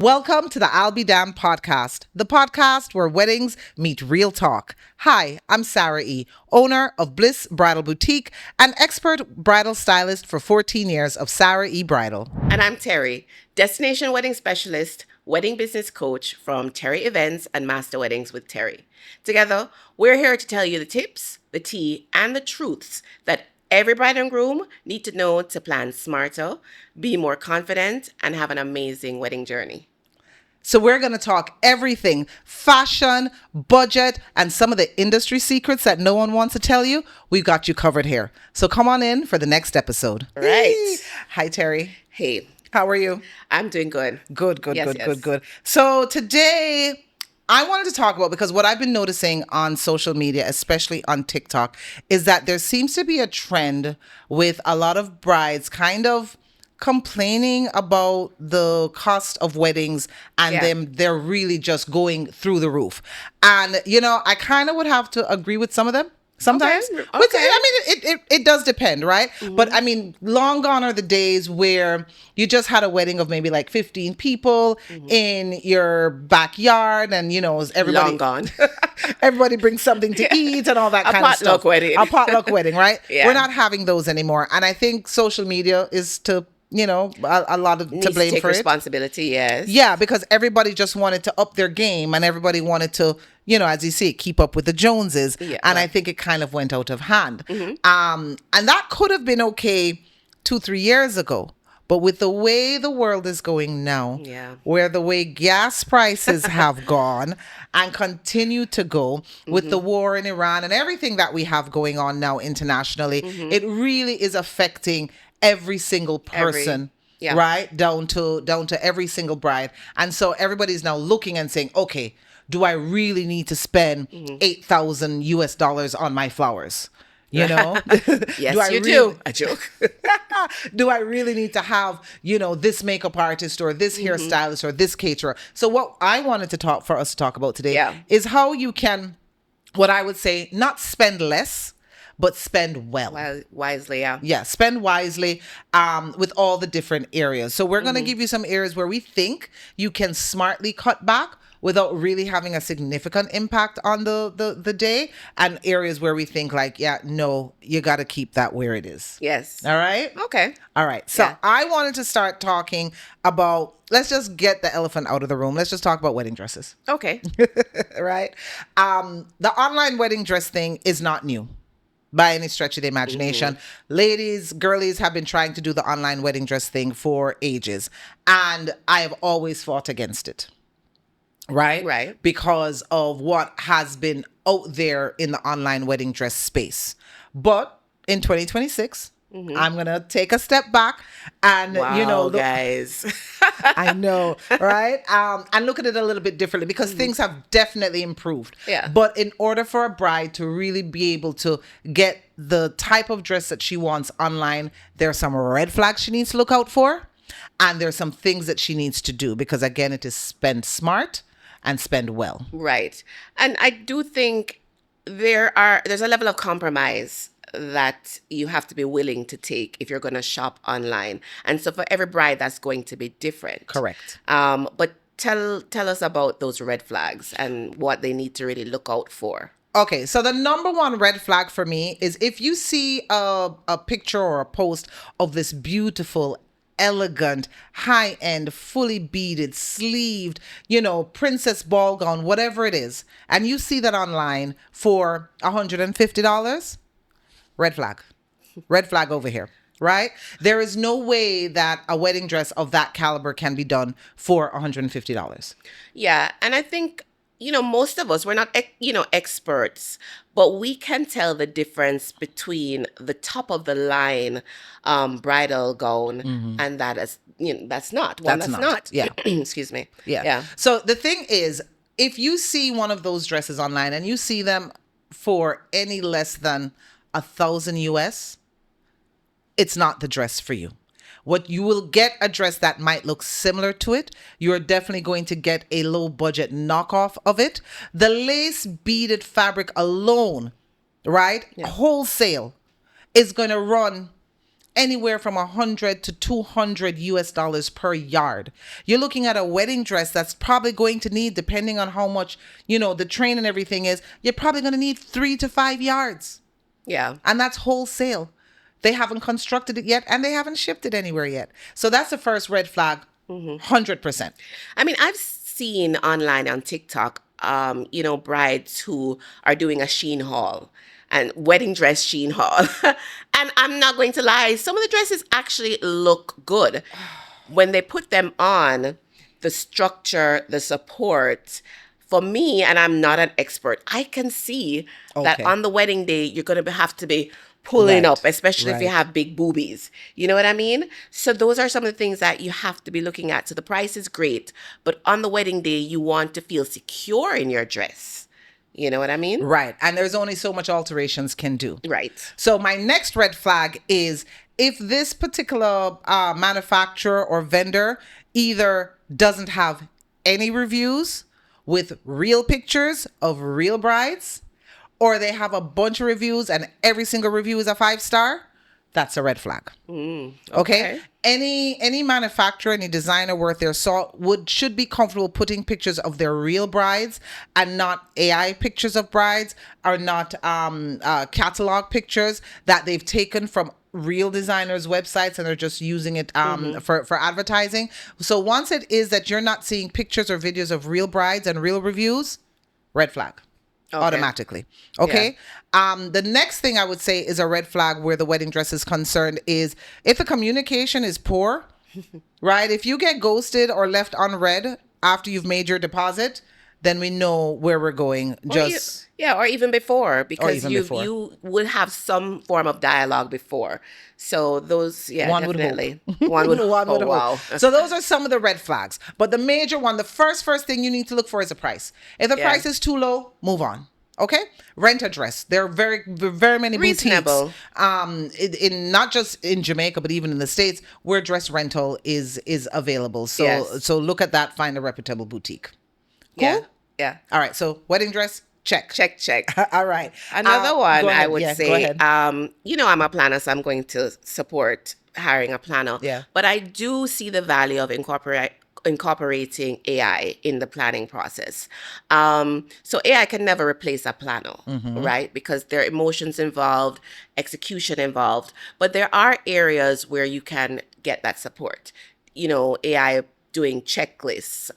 Welcome to the I'll Be Damned podcast, the podcast where weddings meet real talk. Hi, I'm Sara E., owner of Bliss Bridal Boutique and expert bridal stylist for 14 years of Sara E. Bridal. And I'm Terri, destination wedding specialist, wedding business coach from Terri Events and Master Weddings with Terri. Together, we're here to tell you the tips, the tea, and the truths that every bride and groom need to know to plan smarter, be more confident, and have an amazing wedding journey. So we're going to talk everything, fashion, budget, and some of the industry secrets that no one wants to tell you. We've got you covered here. So come on in for the next episode. Right. Hi, Terri. Hey. How are you? I'm doing good. Good. So today I wanted to talk about, because what I've been noticing on social media, especially on TikTok, is that there seems to be a trend with a lot of brides kind of complaining about the cost of weddings and they're really just going through the roof. And, I kind of would have to agree with some of them. Sometimes. Okay. It does depend, right? Mm-hmm. But long gone are the days where you just had a wedding of maybe like 15 people in your backyard and, everybody. Long gone. Everybody brings something to eat and all that kind of stuff. A potluck wedding, right? Yeah. We're not having those anymore. And I think social media is to a lot of to blame take for responsibility, yes. Yeah, because everybody just wanted to up their game and everybody wanted to, as you see, keep up with the Joneses. Yeah. And I think it kind of went out of hand. Mm-hmm. And that could have been okay 2-3 years ago. But with the way the world is going now, where the way gas prices have gone and continue to go with the war in Iran and everything that we have going on now internationally, it really is affecting every single person, right? Down to every single bride. And so everybody's now looking and saying, okay, do I really need to spend $8,000 on my flowers? Yes, you do. A joke. Do I really need to have, this makeup artist or this hairstylist or this caterer? So what I wanted to talk about today is how you can, what I would say, not spend less, but spend well. Wisely, yeah. Yeah, spend wisely with all the different areas. So we're going to give you some areas where we think you can smartly cut back without really having a significant impact on the day, and areas where we think you got to keep that where it is. Yes. All right? Okay. All right. So I wanted to start talking about, let's just get the elephant out of the room. Let's just talk about wedding dresses. Okay. Right? The online wedding dress thing is not new by any stretch of the imagination. Ladies, girlies have been trying to do the online wedding dress thing for ages. And I have always fought against it. Right. Because of what has been out there in the online wedding dress space. But in 2026, I'm going to take a step back and, guys. I know, right? And look at it a little bit differently, because things have definitely improved. Yeah. But in order for a bride to really be able to get the type of dress that she wants online, there are some red flags she needs to look out for. And there's some things that she needs to do, because again, it is spend smart and spend well. Right. And I do think there's a level of compromise that you have to be willing to take if you're going to shop online. And so for every bride, that's going to be different. Correct. But tell us about those red flags and what they need to really look out for. Okay, so the number one red flag for me is if you see a picture or a post of this beautiful, elegant, high-end, fully beaded, sleeved, princess ball gown, whatever it is, and you see that online for $150, red flag. Red flag over here, right? There is no way that a wedding dress of that caliber can be done for $150. Yeah, and I think, most of us, we're not, experts, but we can tell the difference between the top of the line bridal gown and that is, that's not. Well, that's not. Yeah. Excuse me. Yeah. So the thing is, if you see one of those dresses online and you see them for any less than $1,000 US, it's not the dress for you. What you will get a dress that might look similar to it. You're definitely going to get a low budget knockoff of it. The lace beaded fabric alone, right? Yeah. Wholesale is going to run anywhere from 100 to 200 US dollars per yard. You're looking at a wedding dress that's probably going to need, depending on how much, the train and everything is, you're probably going to need 3 to 5 yards. Yeah. And that's wholesale. They haven't constructed it yet and they haven't shipped it anywhere yet. So that's the first red flag, 100%. I mean, I've seen online on TikTok, brides who are doing a Sheen haul and wedding dress Sheen haul. And I'm not going to lie, some of the dresses actually look good. When they put them on, the structure, the support, for me, and I'm not an expert, I can see that on the wedding day, you're going to have to be pulling up, especially if you have big boobies. You know what I mean? So those are some of the things that you have to be looking at. So the price is great, but on the wedding day, you want to feel secure in your dress. You know what I mean? Right. And there's only so much alterations can do. Right. So my next red flag is if this particular manufacturer or vendor either doesn't have any reviews with real pictures of real brides, or they have a bunch of reviews and every single review is a 5-star, that's a red flag. Okay? Any manufacturer, any designer worth their salt should be comfortable putting pictures of their real brides and not AI pictures of brides, or not catalog pictures that they've taken from real designers' websites and they're just using it for advertising. So once it is that you're not seeing pictures or videos of real brides and real reviews, red flag. Automatically. Okay. Yeah. The next thing I would say is a red flag where the wedding dress is concerned is if the communication is poor, right? If you get ghosted or left unread after you've made your deposit, then we know where we're going. Or even before, because you would have some form of dialogue before. So those, one definitely. One would hope. Wow. So those are some of the red flags. But the major one, the first thing you need to look for is the price. If the price is too low, move on. Okay, rent a dress. There are very many reasonable boutiques, in not just in Jamaica but even in the States where dress rental is available. So look at that. Find a reputable boutique. Cool? Yeah. All right. So wedding dress. Check. All right. Another one I would say, go ahead. I'm a planner, so I'm going to support hiring a planner. Yeah. But I do see the value of incorporating AI in the planning process. So AI can never replace a planner, right? Because there are emotions involved, execution involved. But there are areas where you can get that support. AI doing checklists,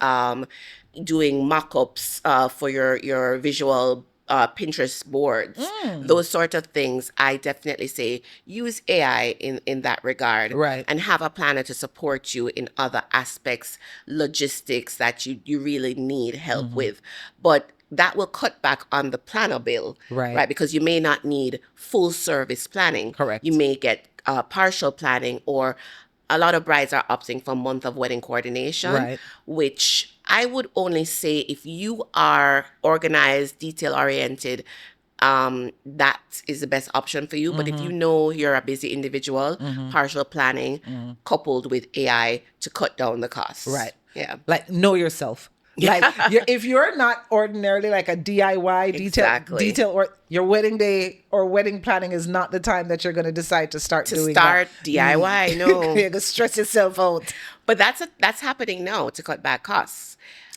doing mock-ups for your visual Pinterest boards, those sort of things. I definitely say use AI in that regard, right? And have a planner to support you in other aspects, logistics that you really need help with. But that will cut back on the planner bill, right? Because you may not need full service planning. Correct. You may get partial planning, or a lot of brides are opting for month of wedding coordination, right? Which I would only say if you are organized, detail-oriented, that is the best option for you. But if you know you're a busy individual, partial planning coupled with AI to cut down the costs. Right. Yeah. Like, know yourself. Like, if you're not ordinarily like a DIY detail, or your wedding day or wedding planning is not the time that you're going to decide to start doing DIY. No, you're going to stress yourself out. But that's happening now to cut back costs.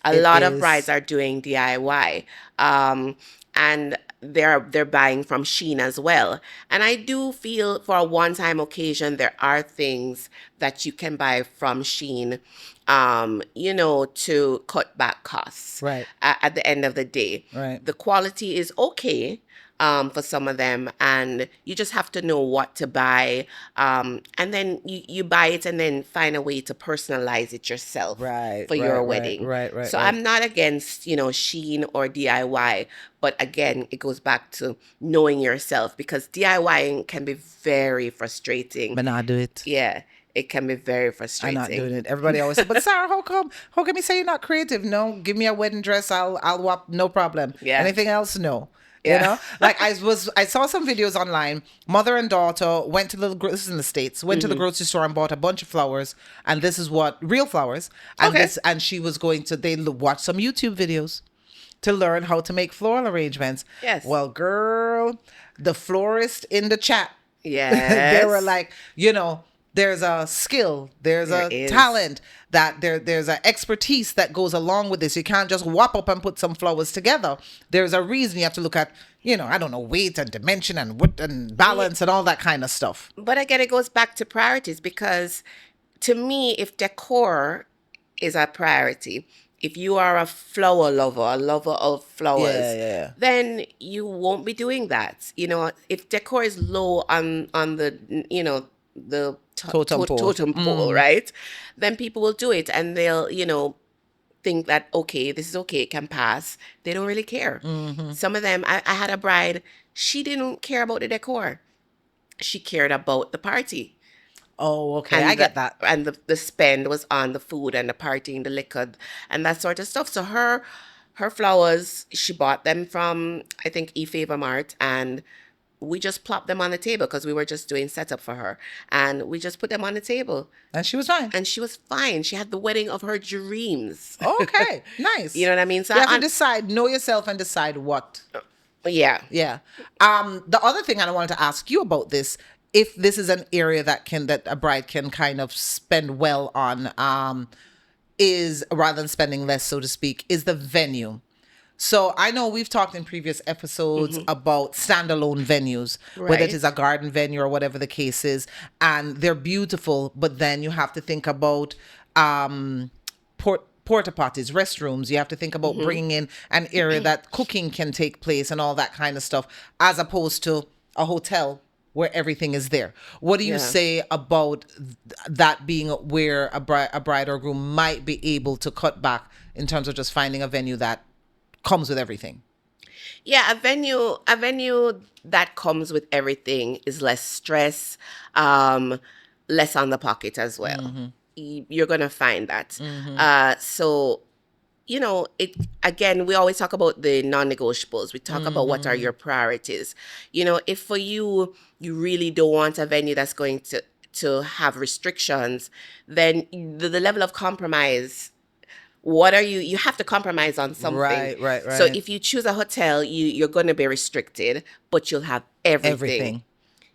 A lot of brides are doing DIY, and they're buying from Shein as well. And I do feel for a one-time occasion there are things that you can buy from Shein, to cut back costs. Right. At the end of the day. Right. The quality is okay. For some of them, and you just have to know what to buy, and then you buy it and then find a way to personalize it yourself for your wedding. Right. So I'm not against Shein or DIY, but again, it goes back to knowing yourself, because DIYing can be very frustrating. But not do it. Yeah. It can be very frustrating. I'm not doing it. Everybody always says, but Sarah, how come you say you're not creative? No, give me a wedding dress. I'll wap, no problem. Yeah. Anything else? No. Yeah. Like I saw some videos online. Mother and daughter went to this is in the States, went to the grocery store and bought a bunch of flowers. And this is real flowers. And and she was going to, they watch some YouTube videos to learn how to make floral arrangements. Yes. Well, girl, the florist in the chat They were Yes. like, there's a skill, there's There a is. talent, that there's an expertise that goes along with this. You can't just whop up and put some flowers together. There's a reason. You have to look at, I don't know, weight and dimension and width and Yeah, balance and all that kind of stuff. but again, it goes back to priorities because to me, if decor is a priority, if you are a flower lover, a lover of Yeah, flowers, yeah, then you won't be doing that. If decor is low on the the totem pole. totem pole, right? Then people will do it and they'll think that okay, this is okay, it can pass. They don't really care. Some of them, I had a bride, she didn't care about the decor. She cared about the party. Oh, okay, I And get that. the spend was on the food and the party and the liquor and that sort of stuff. So her flowers, she bought them from I think Favor Mart, and we just plopped them on the table because we were just doing setup for her, and we just put them on the table, And she was fine. and she was fine. She had the wedding of her dreams. Okay, You nice. know what I mean? So You have to decide, know yourself and decide what. yeah. Yeah. The other thing I wanted to ask you about this, if this is an area that a bride can kind of spend well on, is rather than spending less, so to speak, is the venue. So I know we've talked in previous episodes about standalone venues, whether it is a Right. garden venue or whatever the case is, and they're beautiful, but then you have to think about porta potties, restrooms. You have to think about bringing in an area that cooking can take place and all that kind of stuff, as opposed to a hotel where everything is there. What do you Yeah. say about that being where a bride or groom might be able to cut back in terms of just finding a venue that comes with everything? Yeah, a venue that comes with everything is less stress, um, less on the pocket as well. You're gonna find that. So it again. We always talk about the non-negotiables. We talk about what are your priorities. If for you, you really don't want a venue that's going to have restrictions, then the level of compromise, what are you have to compromise on something. Right, right, So right. if you choose a hotel, you're going to be restricted, but you'll have everything. Everything.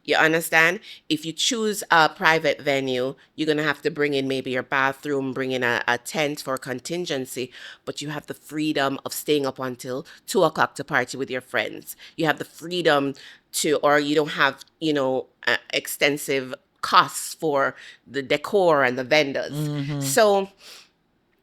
You understand? If you choose a private venue, you're going to have to bring in maybe your bathroom, bring in a tent for contingency, but you have the freedom of staying up until 2 o'clock to party with your friends. You have the freedom or you don't have, extensive costs for the decor and the vendors. So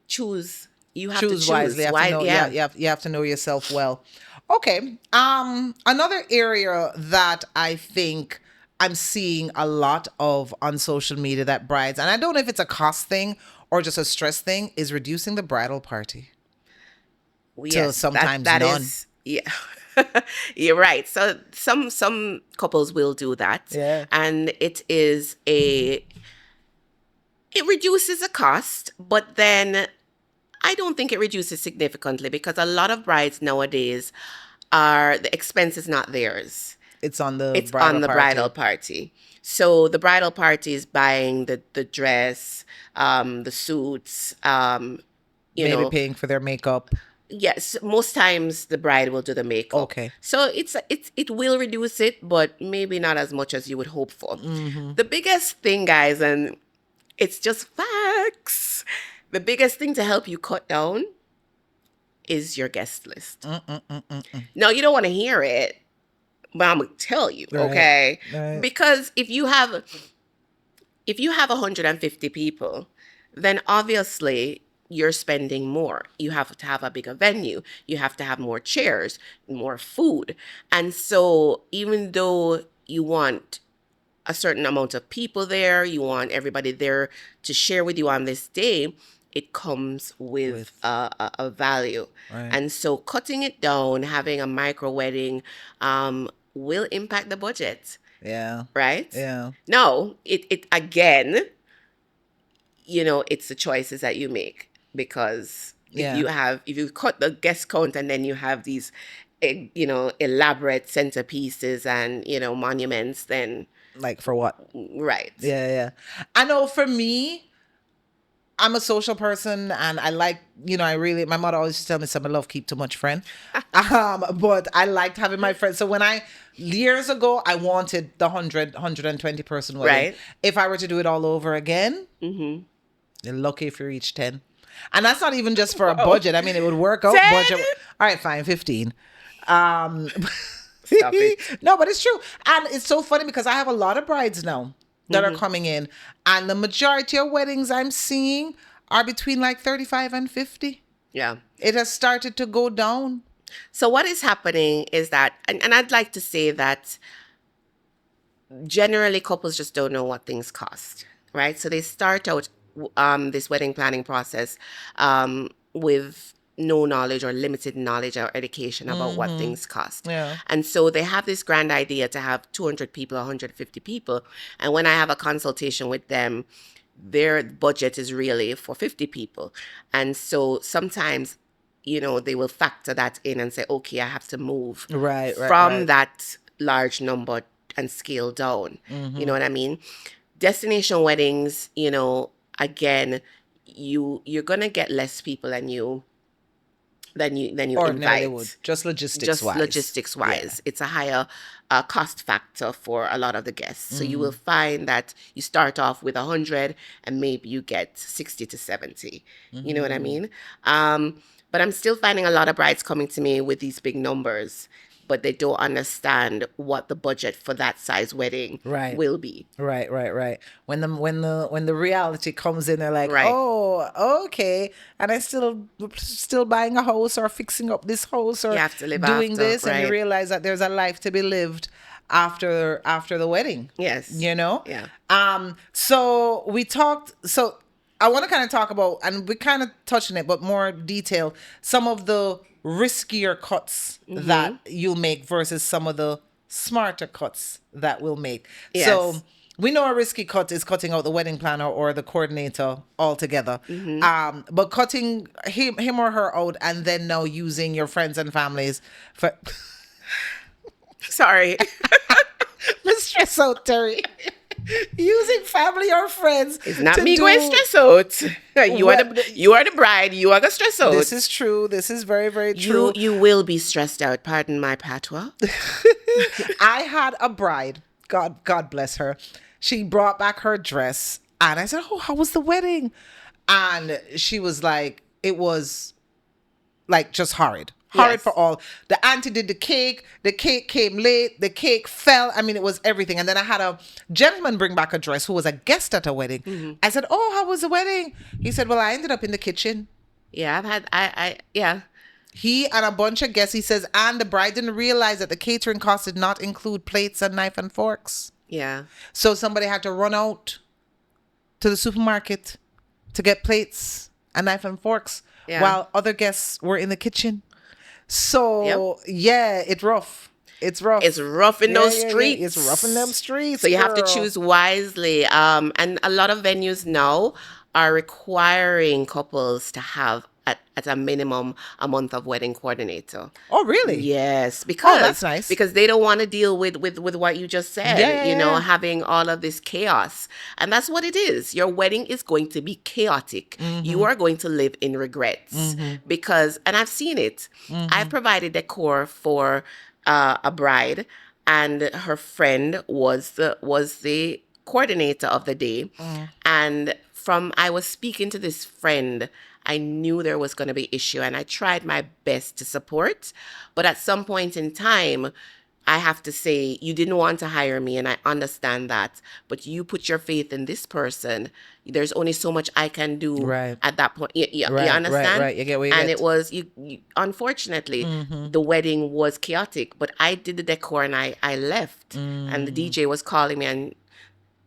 choose. You have to Choose wisely. choose. You have to Why? know. Yeah, Yeah. you have to know yourself well. Okay. Another area that I think I'm seeing a lot of on social media that brides, and I don't know if it's a cost thing or just a stress thing, is reducing the bridal party Well, to yes, that sometimes that none. is yeah. You're right. So some couples will do that, Yeah. and it reduces the cost, but then I don't think it reduces significantly because a lot of brides nowadays are the expense is not theirs. It's on the It's bridal on the bridal party. party. So the bridal party is buying the dress, the suits, you Maybe know, paying for their makeup. yes, most times the bride will do the makeup. Okay. So it will reduce it, but maybe not as much as you would hope for. The biggest thing, guys, and it's just facts. The biggest thing to help you cut down is your guest list. No, you don't want to hear it, but I'm gonna tell you, Right. okay? Right. Because if you have 150 people, then obviously you're spending more. You have to have a bigger venue. You have to have more chairs, more food. And so even though you want a certain amount of people there, you want everybody there to share with you on this day, it comes with a value. Right. And so cutting it down, having a micro wedding, will impact the budget, Yeah. right? Yeah. No, it again, it's the choices that you make because Yeah. if you cut the guest count and then you have these elaborate centerpieces and monuments, then Like for what? right. Yeah, yeah. I know for me, I'm a social person, and I like, my mother always used to tell me something, love keep too much friend. But I liked having my friends. So when years ago, I wanted the 120 person wedding. Right. If I were to do it all over again, you're lucky if you reach 10. And that's not even just for a budget. I mean, it would work out 10? budget. All right, fine, 15. Stop it. No, but it's true. And it's so funny because I have a lot of brides now that are coming in. And the majority of weddings I'm seeing are between like 35 and 50. Yeah. It has started to go down. So what is happening is that, and I'd like to say that generally couples just don't know what things cost, right? So they start out this wedding planning process with no knowledge or limited knowledge or education about what things cost. Yeah. And so they have this grand idea to have 200 people, 150 people. And when I have a consultation with them, their budget is really for 50 people. And so sometimes, they will factor that in and say, okay, I have to move from that large number and scale down. You know what I mean? Destination weddings, again, you're gonna get less people than you invite. Would. Just logistics wise. It's a higher cost factor for a lot of the guests. So you will find that you start off with 100 and maybe you get 60 to 70. You know what I mean? But I'm still finding a lot of brides coming to me with these big numbers, but they don't understand what the budget for that size wedding will be. Right. When the reality comes in, they're like, oh, okay. And I still buying a house or fixing up this house or you have to live doing after, this, and you realize that there's a life to be lived after the wedding. Yes. Yeah. So we talked. So I want to kind of talk about, and we kind of touched on it, but more detail, some of the riskier cuts that you'll make versus some of the smarter cuts that we'll make. Yes. So we know a risky cut is cutting out the wedding planner or the coordinator altogether. But cutting him or her out and then now using your friends and families for... Sorry. Let's stress out, Terry. Using family or friends. It's not me going stress out. You are the bride. You are going to stress out. This is true. This is very, very true. You will be stressed out. Pardon my patois. I had a bride. God bless her. She brought back her dress. And I said, oh, how was the wedding? And she was like, it was like just horrid. Horrid for all. The auntie did the cake came late, the cake fell. I mean, it was everything. And then I had a gentleman bring back a dress who was a guest at a wedding. I said, oh, how was the wedding? He said, well, I ended up in the kitchen. Yeah, He and a bunch of guests, he says, and the bride didn't realize that the catering cost did not include plates and knife and forks. Yeah. So somebody had to run out to the supermarket to get plates and knife and forks while other guests were in the kitchen. So, it's rough. It's rough. It's rough in those streets. It's rough in them streets. So you have to choose wisely. And a lot of venues now are requiring couples to have at a minimum a month of wedding coordinator. Oh, really? Yes, because that's nice. Because they don't want to deal with what you just said. Having all of this chaos, and that's what it is. Your wedding is going to be chaotic. You are going to live in regrets because, and I've seen it. I've provided decor for a bride, and her friend was the coordinator of the day, and I was speaking to this friend, I knew there was going to be issue, and I tried my best to support. But at some point in time, I have to say, you didn't want to hire me, and I understand that. But you put your faith in this person. There's only so much I can do at that point. You understand? Right. You get what you and get. It was, unfortunately, the wedding was chaotic. But I did the decor, and I left. And the DJ was calling me, and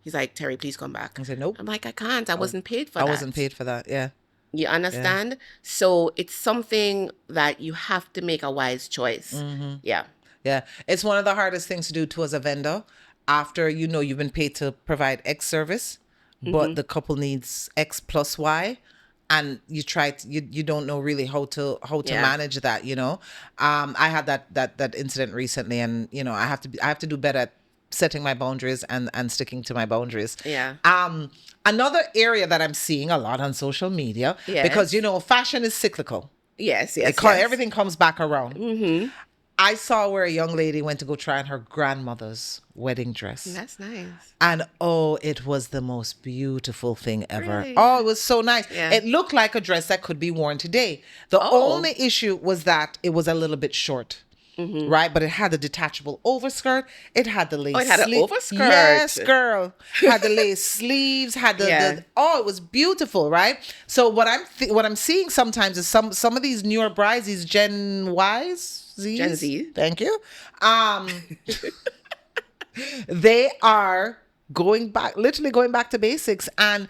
he's like, Terry, please come back. I said, nope. I'm like, I can't. I wasn't paid for that. I wasn't paid for that, yeah. You understand? Yeah. So it's something that you have to make a wise choice. Yeah. Yeah. It's one of the hardest things to do too as a vendor after you've been paid to provide X service, but the couple needs X plus Y. And you you don't know really how to manage that, I had that incident recently, and I have to do better setting my boundaries and sticking to my boundaries. Yeah. Another area that I'm seeing a lot on social media, because, fashion is cyclical. Yes. Everything comes back around. Mm-hmm. I saw where a young lady went to go try on her grandmother's wedding dress. That's nice. And it was the most beautiful thing ever. Really? Oh, it was so nice. Yeah. It looked like a dress that could be worn today. The only issue was that it was a little bit short. Mm-hmm. Right, but it had a detachable overskirt. It had the lace. Oh, it had an overskirt. Yes, girl. Had the lace sleeves. Had it was beautiful. Right. So what I'm seeing sometimes is some of these newer brides, these Gen Z. Thank you. They are literally going back to basics and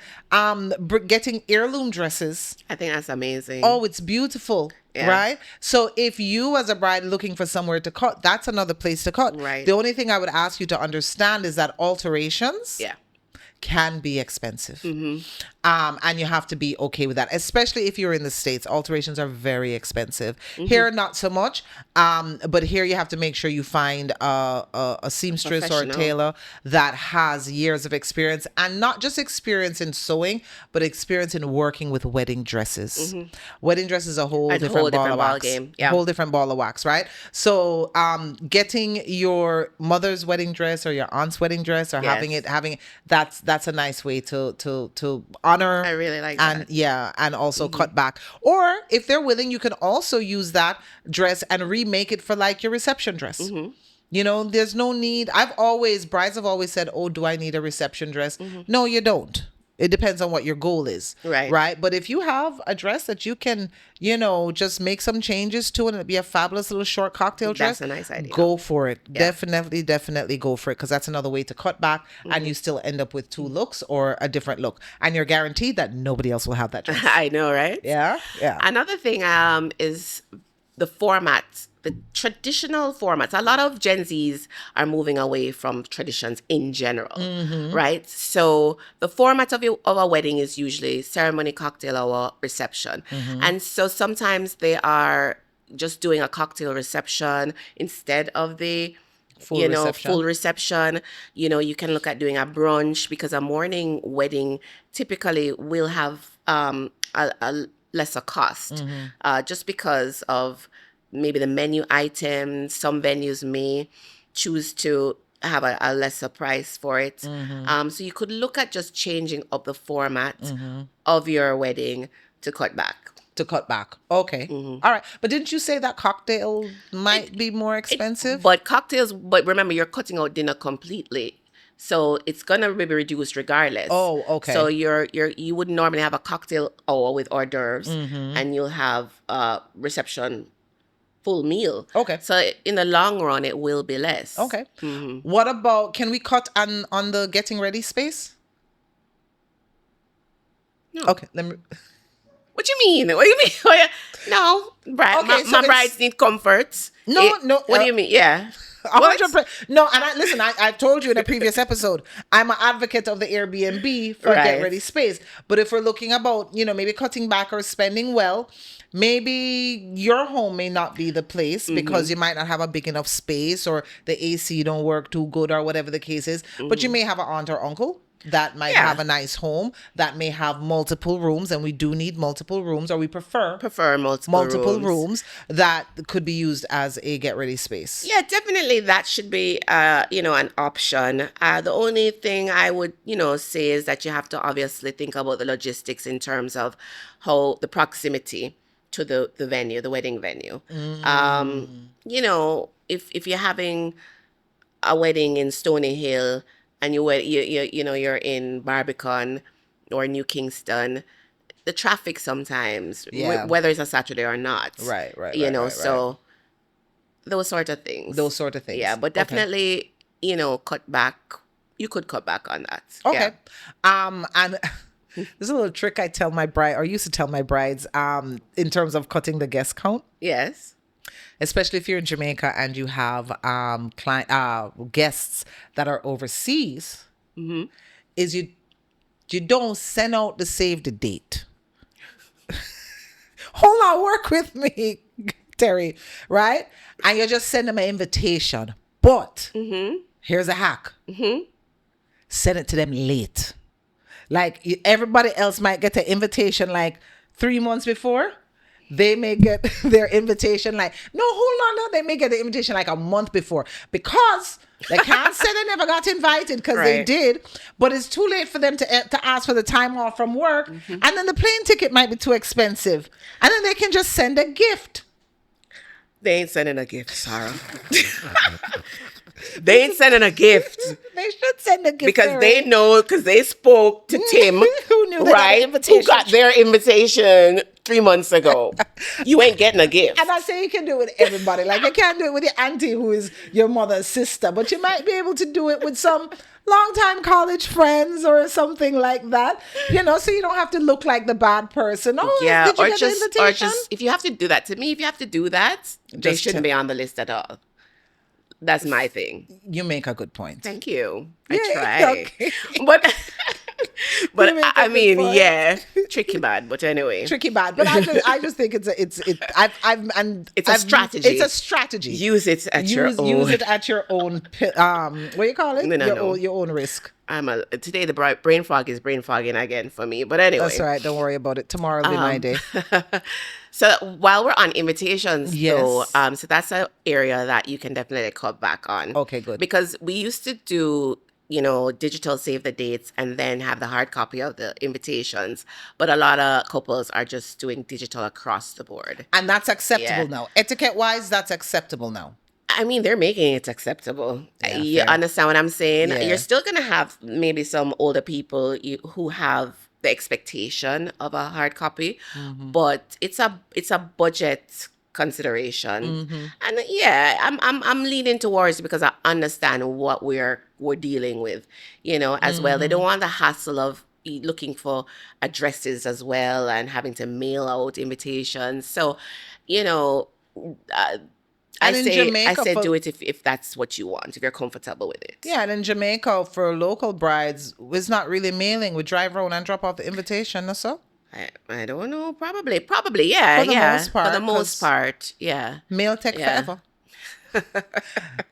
getting heirloom dresses. I think that's amazing. Oh, it's beautiful. Yeah. Right? So if you as a bride looking for somewhere to cut, that's another place to cut. Right. The only thing I would ask you to understand is that alterations can be expensive. Mm-hmm. And you have to be okay with that, especially if you're in the States. Alterations are very expensive. Mm-hmm. Here, not so much. But here you have to make sure you find a seamstress or a tailor that has years of experience, and not just experience in sewing, but experience in working with wedding dresses. Mm-hmm. Wedding dress is a whole different ball of wax. Game. Yeah. A whole different ball of wax, right? So getting your mother's wedding dress or your aunt's wedding dress or having it, that's a nice way to honor. I really like that. And also cut back. Or if they're willing, you can also use that dress and remake it for like your reception dress. Mm-hmm. There's no need. Brides have always said, oh, do I need a reception dress? Mm-hmm. No, you don't. It depends on what your goal is. Right. But if you have a dress that you can, just make some changes to and it'd be a fabulous little short cocktail dress. That's a nice idea. Go for it. Yeah. Definitely go for it. Because that's another way to cut back and you still end up with two looks or a different look. And you're guaranteed that nobody else will have that dress. I know, right? Yeah. Another thing is the formats. The traditional formats. A lot of Gen Zs are moving away from traditions in general, right? So the format of a wedding is usually ceremony, cocktail hour, reception. Mm-hmm. And so sometimes they are just doing a cocktail reception instead of the full reception. You can look at doing a brunch, because a morning wedding typically will have a lesser cost, just because of maybe the menu items. Some venues may choose to have a lesser price for it. Mm-hmm. So you could look at just changing up the format of your wedding to cut back. Okay. Mm-hmm. All right. But didn't you say that cocktail might be more expensive? But remember, you're cutting out dinner completely. So it's gonna be reduced regardless. Oh, okay. So you would normally have a cocktail hour with hors d'oeuvres, and you'll have reception full meal. Okay. So in the long run, it will be less. Okay. Mm-hmm. What about, can we cut on the getting ready space? No. Okay. Let me. What do you mean? No, my brides need comforts. No. What do you mean? Yeah. 100%. No, and I've told you in a previous episode, I'm an advocate of the Airbnb for get ready space. But if we're looking about, maybe cutting back or spending well, maybe your home may not be the place because you might not have a big enough space, or the AC don't work too good, or whatever the case is. But you may have an aunt or uncle that might have a nice home that may have multiple rooms, and we do need multiple rooms, or we prefer multiple rooms that could be used as a get ready space. Yeah, definitely that should be an option. The only thing I would say is that you have to obviously think about the logistics in terms of how the proximity to the venue, the wedding venue. If you're having a wedding in Stony Hill and you're in Barbican or New Kingston, the traffic sometimes, whether it's a Saturday or not. Right. So those sort of things. Yeah, but definitely, cut back. You could cut back on that. Okay. Yeah. And there's a little trick I tell my bride, or used to tell my brides, in terms of cutting the guest count. Yes. Especially if you're in Jamaica and you have guests that are overseas, is you don't send out the save the date. Hold on, work with me, Terry, right? And you just send them an invitation. But Here's a hack. Send it to them late. Like everybody else might get an invitation like 3 months before. They may get their invitation like, no, hold on, no. They may get the invitation like a month before because they can't say they never got invited because they did, but it's too late for them to ask for the time off from work. And then the plane ticket might be too expensive. And then they can just send a gift. They ain't sending a gift, Sarah. They ain't sending a gift. They should send a gift because they know, because they spoke to Tim, who knew right? Who got their invitation 3 months ago. You ain't getting a gift. And I say you can do it with everybody. Like you can't do it with your auntie who is your mother's sister, but you might be able to do it with some longtime college friends or something like that. You know, so you don't have to look like the bad person. Oh, yeah, did you get the invitation? Or just if you have to do that to me, if you have to do that, they shouldn't be on the list at all. That's my thing. You make a good point. Thank you. I try. Okay. But I mean, yeah, tricky bad. But anyway, tricky bad. But I just think it's a strategy. It's a strategy. Use it at your own. Use it at your own. What do you call it? Your own risk. Today the brain fog is brain fogging again for me. But anyway, that's all right. Don't worry about it. Tomorrow will be my day. So while we're on invitations, though, so that's an area that you can definitely cut back on. Okay, good. Because we used to do, digital save the dates and then have the hard copy of the invitations. But a lot of couples are just doing digital across the board. And that's acceptable now. Etiquette-wise, that's acceptable now. I mean, they're making it acceptable. You understand what I'm saying? Yeah. You're still going to have maybe some older people who have the expectation of a hard copy, but it's a budget consideration. And yeah, I'm leaning towards it because I understand what we're dealing with, as well. They don't want the hassle of looking for addresses as well and having to mail out invitations. So, I say do it if that's what you want, if you're comfortable with it. Yeah, and in Jamaica, for local brides, it's not really mailing. We drive around and drop off the invitation, or so? I don't know. Probably, yeah. For the most part, yeah. Mail tech forever. And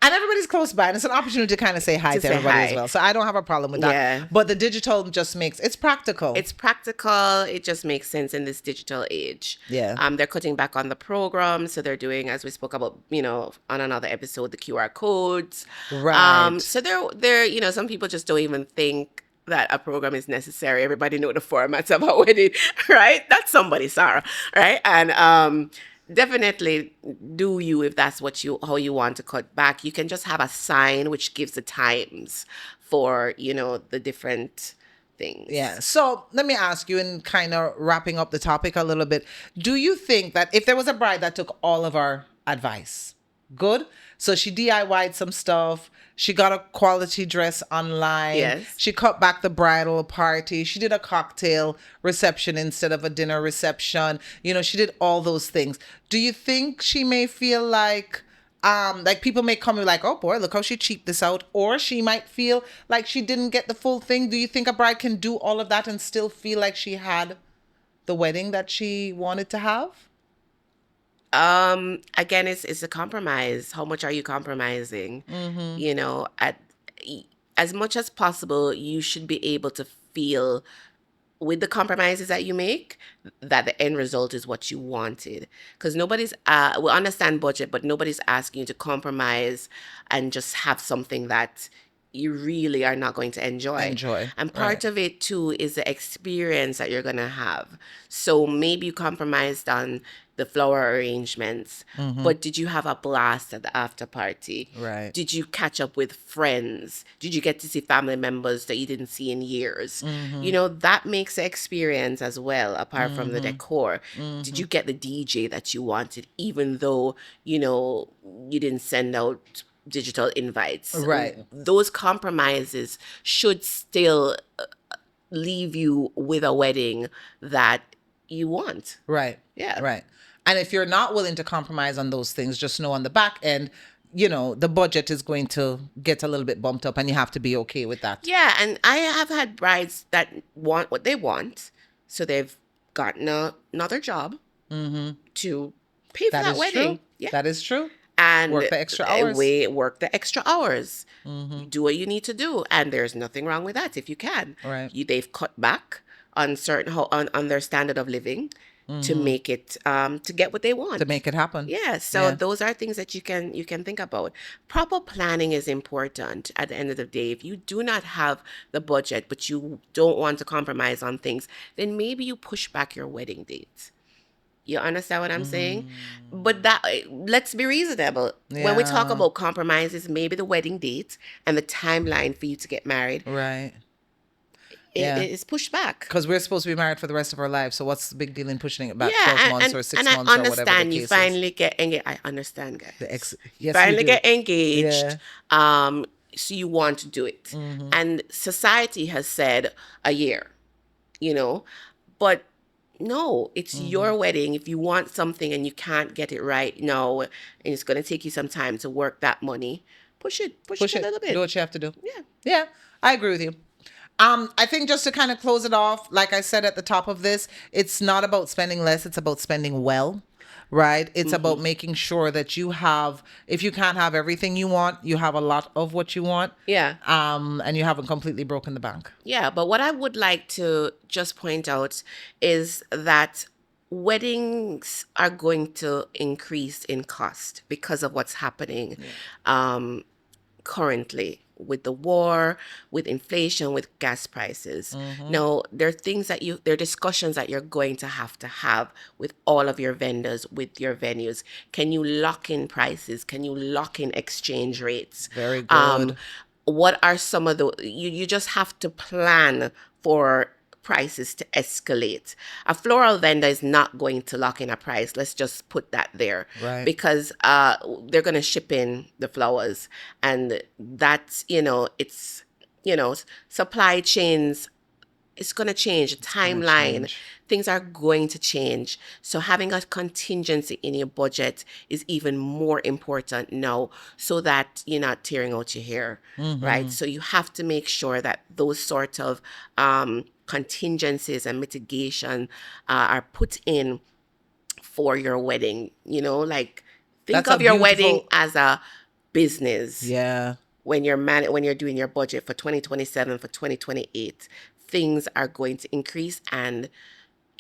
everybody's close by, and it's an opportunity to kind of say hi to everybody as well. So I don't have a problem with that. Yeah. But the digital just it's practical. It's practical. It just makes sense in this digital age. Yeah. They're cutting back on the program, so they're doing, as we spoke about, on another episode, the QR codes. Right. So they're some people just don't even think that a program is necessary. Everybody know the formats of a wedding, right? That's somebody, Sarah, right? And definitely do you if that's how you want to cut back. You can just have a sign which gives the times for the different things. Yeah. So let me ask you, in kind of wrapping up the topic a little bit, do you think that if there was a bride that took all of our advice, good, so she DIY'd some stuff, she got a quality dress online. Yes. She cut back the bridal party. She did a cocktail reception instead of a dinner reception. She did all those things. Do you think she may feel like people may come and be like, oh boy, look how she cheaped this out. Or she might feel like she didn't get the full thing. Do you think a bride can do all of that and still feel like she had the wedding that she wanted to have? Again, it's a compromise. How much are you compromising? As much as possible, you should be able to feel with the compromises that you make that the end result is what you wanted. Because nobody's, we understand budget, but nobody's asking you to compromise and just have something that you really are not going to enjoy. And part of it too is the experience that you're going to have. So maybe you compromised on the flower arrangements, but did you have a blast at the after party? Right. Did you catch up with friends? Did you get to see family members that you didn't see in years? That makes the experience as well, apart from the decor. Did you get the DJ that you wanted, even though, you didn't send out digital invites? Right. Those compromises should still leave you with a wedding that you want. Right. Yeah. Right. And if you're not willing to compromise on those things, just know on the back end, the budget is going to get a little bit bumped up and you have to be okay with that. Yeah. And I have had brides that want what they want. So they've gotten another job to pay for that wedding. True. Yeah. That is true. and work the extra hours. work the extra hours. Do what you need to do, and there's nothing wrong with that if you can. Right. They've cut back on certain on their standard of living to make it to get what they want. To make it happen. Yeah, so those are things that you can think about. Proper planning is important at the end of the day. If you do not have the budget, but you don't want to compromise on things, then maybe you push back your wedding date. You understand what I'm saying? But that let's be reasonable. When we talk Yeah. about compromises, maybe the wedding date and the timeline for you to get married, Right. it is pushed back. Because we're supposed to be married for the rest of our lives. So what's the big deal in pushing it back Yeah, 12 months or 6 and I months or whatever the understand you case is? finally get engaged. I understand, guys. Yes, Finally we do. get engaged. Yeah. So you want to do it. And society has said a year, you know, but no, it's your wedding. If you want something and you can't get it right now, and it's going to take you some time to work that money, push it a little bit. Do what you have to do. Yeah. Yeah, I agree with you. I think just to kind of close it off, like I said at the top of this, it's not about spending less, it's about spending well, right? It's about making sure that you have, if you can't have everything you want, you have a lot of what you want. Yeah. And you haven't completely broken the bank. Yeah, but what I would like to just point out is that weddings are going to increase in cost because of what's happening currently with the war, with inflation, with gas prices. Now, there are there are discussions that you're going to have with all of your vendors, with your venues. Can you lock in prices? Can you lock in exchange rates? Very good. What are some of the, you just have to plan for prices to escalate. A floral vendor is not going to lock in a price. Let's just put that there. Right. Because they're going to ship in the flowers. And that's, it's, supply chains, it's going to change. Timeline, things are going to change. So having a contingency in your budget is even more important now so that you're not tearing out your hair, right? So you have to make sure that those sort of contingencies and mitigation are put in for your wedding. Like think That's of your beautiful wedding as a business. Yeah. When you're doing your budget for 2027, for 2028, things are going to increase, and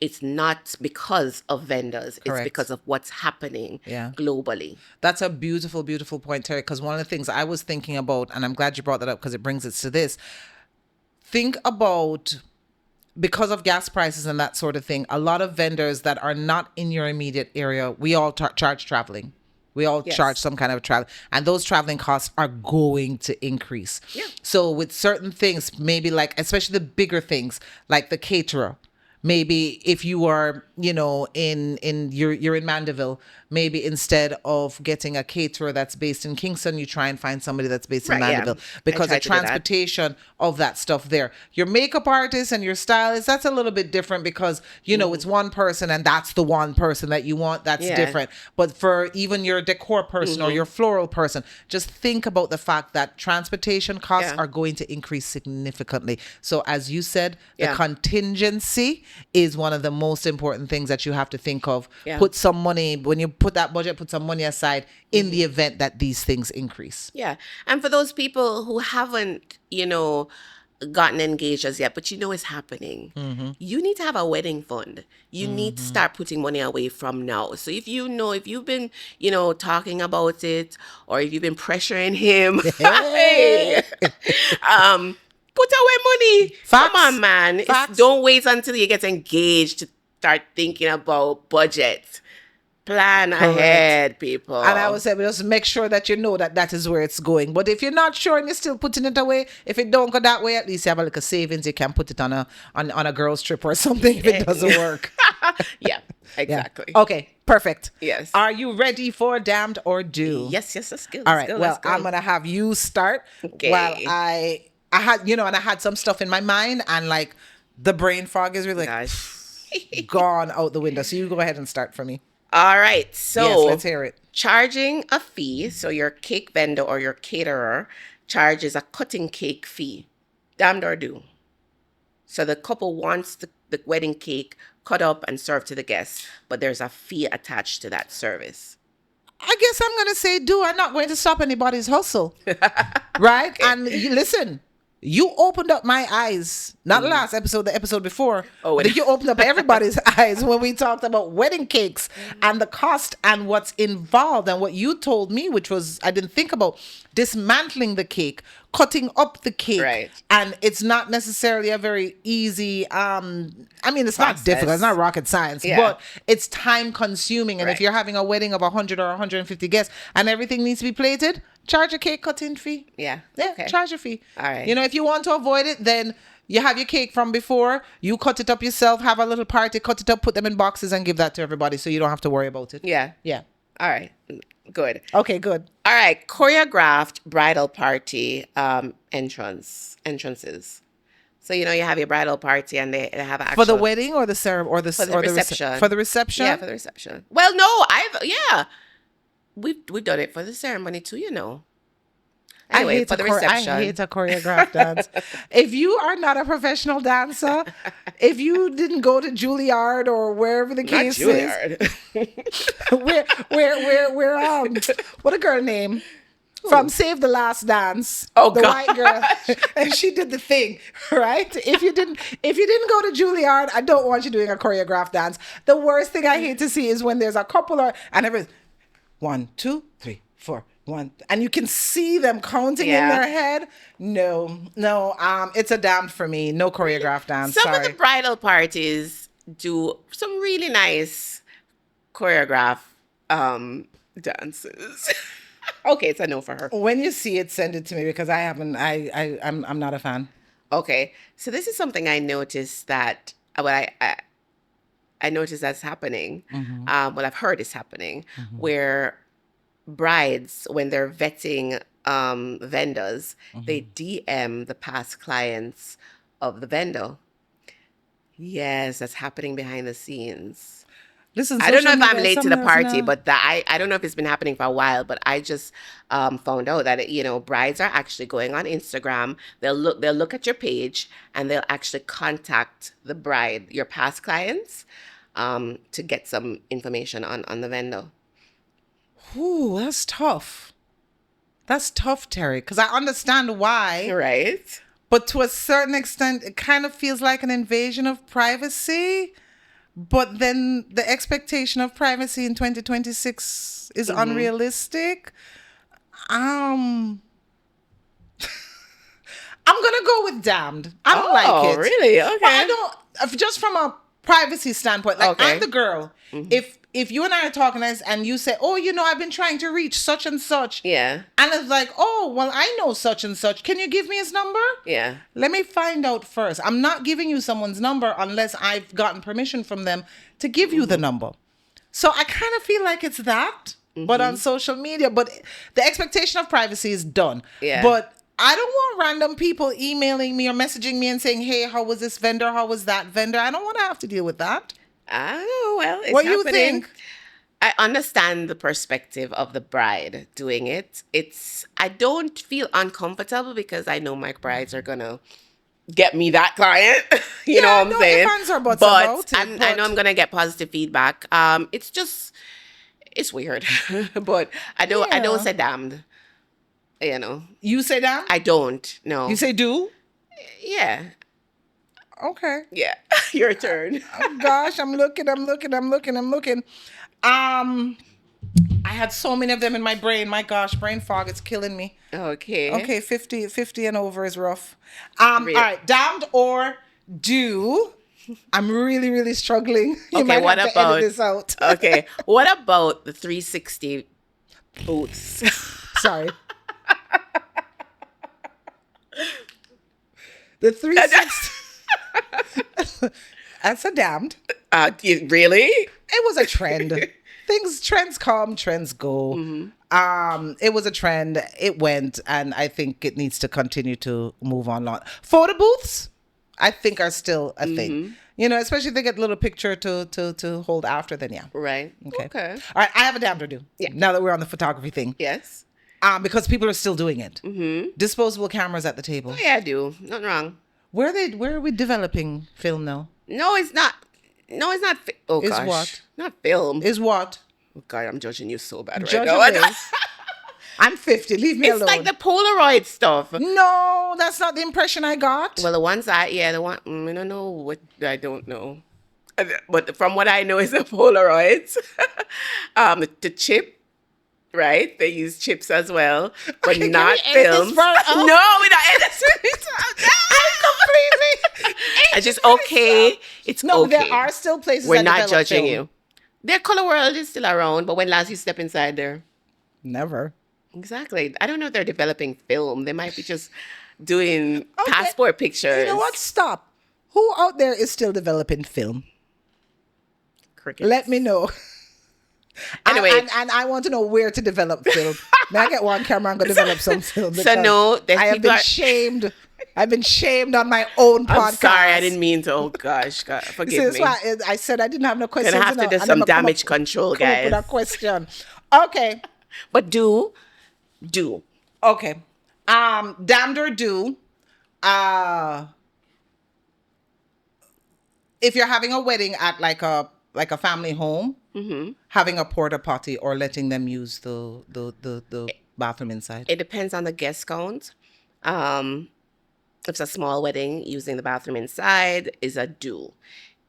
it's not because of vendors. Correct. It's because of what's happening globally. That's a beautiful, beautiful point, Terry, because one of the things I was thinking about, and I'm glad you brought that up because it brings us to this, think about, because of gas prices and that sort of thing, a lot of vendors that are not in your immediate area, we all charge traveling. We all charge some kind of travel, and those traveling costs are going to increase. Yeah. So with certain things, maybe like, especially the bigger things, like the caterer, maybe if you are, you're in Mandeville, maybe instead of getting a caterer that's based in Kingston, you try and find somebody that's based in Mandeville, because the transportation of that stuff there. Your makeup artist and your stylist, that's a little bit different because, it's one person and that's the one person that you want. That's different. But for even your decor person or your floral person, just think about the fact that transportation costs are going to increase significantly. So as you said, the contingency is one of the most important things that you have to think of. Put some money, when you put that budget, put some money aside in the event that these things increase. Yeah. And for those people who haven't, gotten engaged as yet, but it's happening, you need to have a wedding fund. You need to start putting money away from now. So if you've been, talking about it, or if you've been pressuring him, hey, put away money. Facts. Come on, man. Don't wait until you get engaged to start thinking about budget. Plan ahead, people. And I would say, just make sure that you know that is where it's going. But if you're not sure and you're still putting it away, if it don't go that way, at least you have a little savings. You can put it on a girl's trip or something if it doesn't work. Yeah, exactly. Yeah. Okay, perfect. Yes. Are you ready for damned or do? Yes, let's go. All right. Well, I'm gonna have you start. Okay. While I had, and I had some stuff in my mind, and like the brain fog is really gone out the window. So you go ahead and start for me. All right. So yes, let's hear it. Charging a fee. So your cake vendor or your caterer charges a cutting cake fee. Damned or do. So the couple wants the wedding cake cut up and served to the guests, but there's a fee attached to that service. I guess I'm going to say do. I'm not going to stop anybody's hustle. Right? Okay. And listen, you opened up my eyes. Not the last episode, the episode before. Oh, but you opened up everybody's eyes when we talked about wedding cakes and the cost and what's involved. And what you told me, which was, I didn't think about, dismantling the cake, cutting up the cake. Right. And it's not necessarily a very easy, I mean, it's not Process. difficult. It's not rocket science, Yeah. but it's time consuming. And if Right. you're having a wedding of 100 or 150 guests and everything needs to be plated, charge a cake cutting fee. Yeah. Yeah, Okay. charge a fee. All right. You know, if you want to avoid it, then you have your cake from before, you cut it up yourself, have a little party, cut it up, put them in boxes and give that to everybody so you don't have to worry about it. Yeah. Yeah. All right. Good. Okay, good. All right. Choreographed bridal party entrances. So you have your bridal party and they have actual For the wedding or the ceremony or the For the reception. for the reception? Yeah, for the reception. Well, no, we've done it for the ceremony too. Anyway, for the reception. I hate a choreographed dance. If you are not a professional dancer, if you didn't go to Juilliard or wherever the case is, where what a girl name from Save the Last Dance. Oh, the God. white girl, and she did the thing, right? If you didn't go to Juilliard, I don't want you doing a choreographed dance. The worst thing I hate to see is when there's a couple and everything. 1, 2, 3, 4. 1, and you can see them counting in their head. No, it's a damn for me. No choreographed dance. Some of the bridal parties do some really nice choreographed dances. Okay, it's a no for her. When you see it, send it to me because I haven't. I'm not a fan. Okay, so this is something I noticed that I noticed that's happening. I've heard is happening where brides, when they're vetting vendors, they DM the past clients of the vendor. Yes, that's happening behind the scenes. Listen, I don't know if social I'm media, late to the some party, now. but I don't know if it's been happening for a while, but I just found out that brides are actually going on Instagram. They'll look at your page and they'll actually contact the bride, your past clients, to get some information on the vendor. Ooh, that's tough. That's tough, Terry, because I understand why. Right? But to a certain extent, it kind of feels like an invasion of privacy. But then the expectation of privacy in 2026 is unrealistic. I'm gonna go with damned. I don't like it. Oh, really? Okay. But I don't. Just from a privacy standpoint, like Okay. I'm the girl. If you and I are talking and you say, oh, I've been trying to reach such and such. Yeah. And it's like, oh, well, I know such and such. Can you give me his number? Yeah. Let me find out first. I'm not giving you someone's number unless I've gotten permission from them to give you the number. So I kind of feel like it's that, but on social media. But the expectation of privacy is done. Yeah. But I don't want random people emailing me or messaging me and saying, hey, how was this vendor? How was that vendor? I don't want to have to deal with that. Oh, well, it's What do you happening. think? I understand the perspective of the bride doing it. I don't feel uncomfortable because I know my brides are gonna get me that client. you know what I'm saying? If ands or buts about it, I know I'm gonna get positive feedback. It's weird, but I don't say damned. You say that? I don't. No. You say do? Yeah. Okay. Yeah. Your turn. Oh, gosh, I'm looking. I had so many of them in my brain. My gosh, brain fog, it's killing me. Okay. Okay, 50 and over is rough. All right, damned or do. I'm really, really struggling. You might have to edit this out. Okay. What about the 360 booths? Sorry. The 360. That's a damned. Really? It was a trend. Trends come, trends go. It was a trend. It went, and I think it needs to continue to move on. Photo booths, I think, are still a thing. Especially if they get a little picture to hold after. Then yeah. Right. Okay. All right. I have a damned or do. Yeah. Now that we're on the photography thing. Yes. Because people are still doing it. Disposable cameras at the table. Oh, yeah, I do. Nothing wrong. Where are we developing film now? No, it's not. Oh, Is gosh. what? Not film. Is what? God, I'm judging you so bad right Judging now. me. I'm 50. Leave me It's alone. like the Polaroid stuff. No, that's not the impression I got. Well, the ones I don't know what, I don't know. But from what I know is the Polaroids. The chip, right? They use chips as well, but Okay, can not we edit this films. part out? No, we're not editing it out. Completely. It's just okay. It's No, okay. there are still places We're that not develop judging film. you. Their color world is still around, but when last you step inside there? Never. Exactly. I don't know if they're developing film. They might be just doing Okay. passport pictures. You know what? Stop. Who out there is still developing film? Crickets. Let me know. Anyway. And I want to know where to develop film. May I get one camera and go develop some film? So no, I have been shamed. I've been shamed on my own podcast. I'm sorry, I didn't mean to. Oh gosh, God, forgive me. Why I said I didn't have no questions. Gonna have to do some damage control, guys. Come up with a question. Okay. But do. Okay. Damned or do. If you're having a wedding at like a family home, having a porta potty or letting them use the bathroom inside. It depends on the guest count. If it's a small wedding, using the bathroom inside is a do.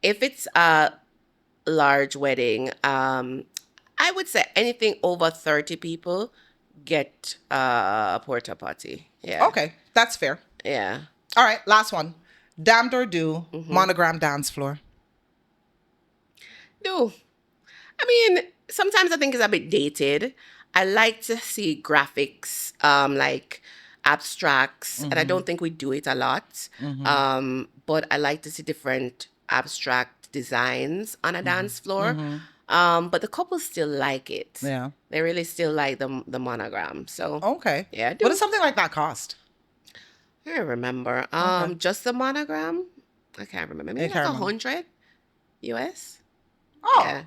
If it's a large wedding, I would say anything over 30 people get a porta potty. Yeah. Okay, that's fair. Yeah. All right, last one. Damned or do, monogram dance floor. Do. I mean, sometimes I think it's a bit dated. I like to see graphics, like abstracts, and I don't think we do it a lot. But I like to see different abstract designs on a dance floor. But the couples still like it. Yeah. They really still like the monogram. So Okay. yeah. What does something like that cost? I don't remember. Just the monogram. I can't remember. Maybe like 100 US. Oh. Yeah.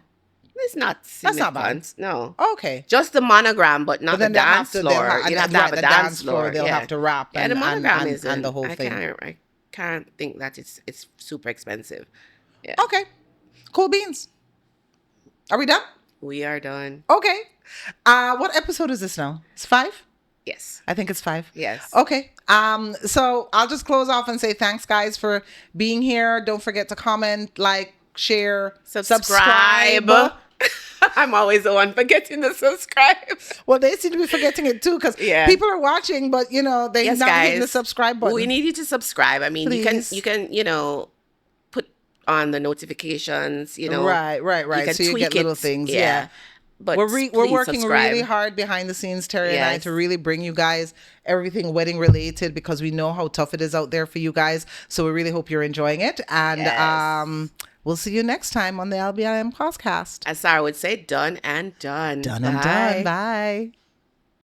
It's not That's not bad. significant. No. Okay. Just the monogram, but not the then they'll have dance to- floor. they'll ha- You'd have to right, have a the dance floor. They'll have to wrap Yeah, the and monogram is and the whole thing. I can't think that it's super expensive. Yeah. Okay. Cool beans. Are we done? We are done. Okay. What episode is this now? It's 5? Yes. I think it's 5. Yes. Okay. So I'll just close off and say thanks, guys, for being here. Don't forget to comment, like, share, subscribe. I'm always the one forgetting to subscribe. Well, they seem to be forgetting it too because people are watching, but they're not hitting the subscribe button. We need you to subscribe. I mean, Please. you can put on the notifications. Right. You can So you tweak get little it. things. Yeah. But We're please working subscribe. really hard behind the scenes, Terri and I, Yes. to really bring you guys everything wedding related because we know how tough it is out there for you guys. So we really hope you're enjoying it. And Yes. we'll see you next time on the LBIM podcast. As Sarah would say, done and done. Done and Bye. done. Bye.